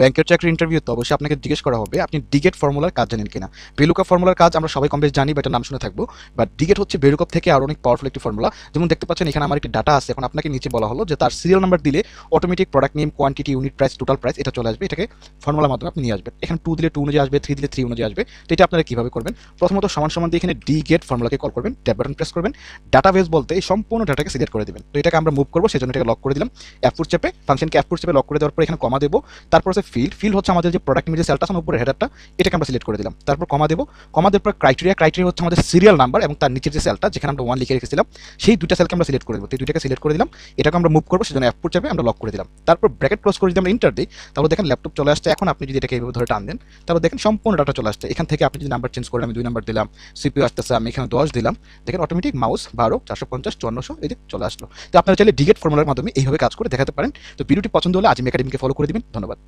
ব্যাংকের চাকরি ইন্টারভিউতে অবশ্যই আপনাকে জিজ্ঞেস করা হবে আপনি ডিগেট ফর্মুলার কাজ জানেন কিনা। VLOOKUP ফর্মুলার কাজ আমরা সবাই কম বেশ জানি বা এটার নাম শুনে থাকবো, বাট ডিগেট হচ্ছে VLOOKUP থেকে আরো অনেক পাওয়ারফুল একটি ফর্মুলা। যেমন দেখতে পাচ্ছেন এখানে আমার একটি ডাটা আছে, এখন আপনাকে নিচে বলা হলো যে তার সিরিয়াল নাম্বার দিলে automatic product name, quantity, unit price, total price এটা চলে আসবে, এটাকে ফর্মুলার মাধ্যমে আপনি নিয়ে আসবেন। এখানে 2 দিলে 2 অনুযায়ী আসবে, 3 দিলে 3 অনুযায়ী আসবে। তো এটা আপনারা কিভাবে করবেন? প্রথমত সমান সমান দিয়ে এখানে ডিগেট ফর্মুলাকে কল করবেন, ট্যাব বাটন প্রেস করবেন, ডাটাবেস বলতে এই সম্পূর্ণ ডাটাকে সিলেক্ট করে দিবেন। তো এটাকে আমরা মুভ করবো, সেজন্য এটাকে লক করে দিলাম F4 চেপে, ফাংশনকে F4 চেপে লক করে দেওয়ার পর এখানে কমা দেবো। তারপর আছে ফিল্ড হচ্ছে আমাদের যে প্রোডাক্ট নেমের যে সেলটা আছে উপরে হেডারটা, এটাকে আমরা সিলেক্ট করে দিলাম। তারপর কমা দেবো, কমা দেওয়ার পর ক্রাইটেরিয়া হচ্ছে আমাদের সিরিয়াল নাম্বার এবং তার নিচের যে সেলটা যেখানে আমরা 1 লিখে রেখেছিলাম সেই দুইটা সেলকে আমরা সিলেক্ট করে দেবো। তো এই দুইটাকে সিলেক্ট করে দিলাম, এটাকে আমরা মুভ করবো, সেজন্য F4 চেপে আমরা লক করে দিলাম। তারপর ব্র্যাকেট ক্লোজ করে যদি আমরা ইন্টার দিই, তাহলে দেখেন ল্যাপটপ চলে আসছে। এখন আপনি যদি এটাকে এইভাবে ধরে টান দেন, তাহলে দেখেন সম্পূর্ণ ডাটা চলে আসছে। এখান থেকে আপনি যদি নাম্বার চেঞ্জ করেন, আমি 2 নাম্বার দিলাম, সিপিইউ আসতেছে, আমি এখানে 10 দিলাম, দেখেন অটোমেটিক মাউস 12 450 5400 এই যে চলে আসলো। তো আপনারা চাইলে ডিগেট ফর্মুলার মাধ্যমে এইভাবে কাজ করে দেখাতে পারেন। তো ভিডিওটি পছন্দ হলে আজিম একাডেমিকে ফলো করে দিবেন। ধন্যবাদ।